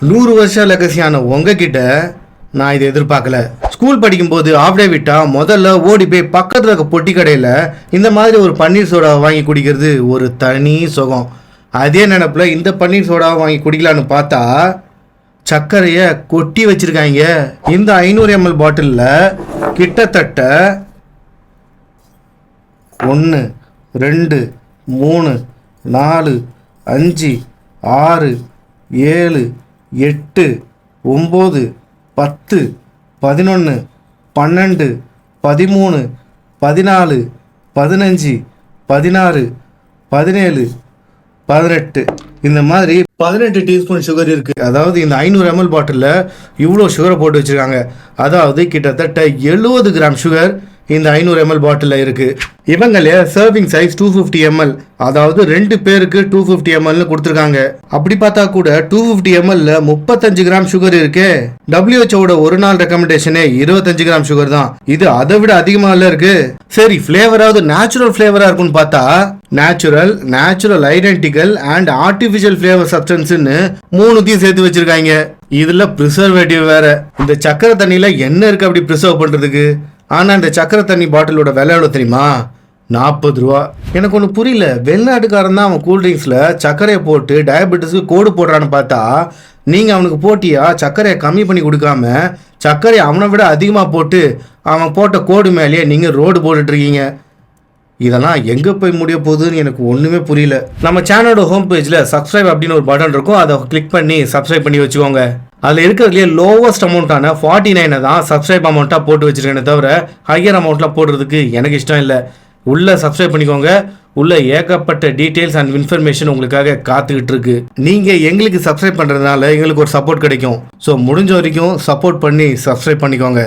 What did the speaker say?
100 வருஷம் லெகசியான உங்ககிட்ட நான் இதை எதிர்பார்க்கல. ஸ்கூல் படிக்கும்போது ஆஃப் டே விட்டா முதல்ல ஓடி போய் பக்கத்தில் இருக்க பொட்டி கடையில் இந்த மாதிரி ஒரு பன்னீர் சோடா வாங்கி குடிக்கிறது ஒரு தனி சுகம். அதே நினப்பில் இந்த பன்னீர் சோடாவை வாங்கி குடிக்கலான்னு பார்த்தா சர்க்கரையை கொட்டி வச்சிருக்காங்க. இந்த 500 ml பாட்டிலில் கிட்டத்தட்ட 1 2 3 4 5 6 7 8 9 10 11 12 13 14 15 16 17 18 இந்த மாதிரி 18 டீஸ்பூன் சுகர் இருக்கு. அதாவது இந்த 500 ml பாட்டிலில் இவ்வளோ சுகரை போட்டு வச்சிருக்காங்க. அதாவது கிட்டத்தட்ட 70 கிராம் சுகர் இந்த 500 ml பாட்டிலில் இருக்கு. இவங்களே சர்விங் சைஸ் 250 ml, அதாவது 2 பேருக்கு 250 ml கொடுத்துருக்காங்க. அப்படி பார்த்தா கூட 250 ml 35 கிராம் சுகர் இருக்கு. WHO ஒரு நாள் ரெக்கமெண்டேஷனே 25 கிராம் சுகர் தான். இது அதை விட அதிகமாக இருக்கு. சரி, ஃபிளேவராவது நேச்சுரல் ஃபிளேவரா இருக்குன்னு பார்த்தா natural identical and artificial flavour சப்ஸ்டன்ஸ்னு 3த்தையும் சேர்த்து வச்சிருக்காங்க. இதுல ப்ரிசர்வேட்டிவ் வேற. இந்த சக்கரை தண்ணியில என்ன இருக்கு அப்படி ப்ரிசர்வ் பண்றதுக்கு? ஆனால் இந்த சக்கரை தண்ணி பாட்டிலோட விலை எவ்வளோ தெரியுமா? 40 ரூபா. எனக்கு ஒன்று புரியல. வெளிநாட்டுக்காரன் தான் அவன் கூல்ட்ரிங்க்ஸில் சர்க்கரையை போட்டு டயபெட்டிஸ்க்கு கோடு போடுறான்னு பார்த்தா நீங்கள் அவனுக்கு போட்டியா சர்க்கரையை கம்மி பண்ணி கொடுக்காம சர்க்கரையை அவனை விட அதிகமாக போட்டு அவன் போட்ட கோடு மேலேயே நீங்கள் ரோடு போட்டுட்ருக்கீங்க. இதெல்லாம் எங்கே போய் முடிய போகுதுன்னு எனக்கு ஒன்றுமே புரியல. நம்ம சேனலோட ஹோம் பேஜில் சப்ஸ்கிரைப் அப்படின்னு ஒரு பட்டன் இருக்கும். அதை கிளிக் பண்ணி சப்ஸ்கிரைப் பண்ணி வச்சுக்கோங்க. அதில் இருக்கிறதுலே லோவஸ்ட் அமௌண்ட்டான 49 தான் சப்ஸ்கிரைப் அமௌண்ட்டாக போட்டு வச்சுருக்கேனே தவிர ஹையர் அமௌண்ட்லாம் போடுறதுக்கு எனக்கு இஷ்டம் இல்லை. உள்ளே சப்ஸ்கிரைப் பண்ணிக்கோங்க. உள்ள ஏகப்பட்ட டீட்டெயில்ஸ் அண்ட் இன்ஃபர்மேஷன் உங்களுக்காக காத்துக்கிட்டு இருக்கு. நீங்கள் எங்களுக்கு சப்ஸ்கிரைப் பண்ணுறதுனால எங்களுக்கு ஒரு சப்போர்ட் கிடைக்கும். ஸோ முடிஞ்ச வரைக்கும் சப்போர்ட் பண்ணி சப்ஸ்கிரைப் பண்ணிக்கோங்க.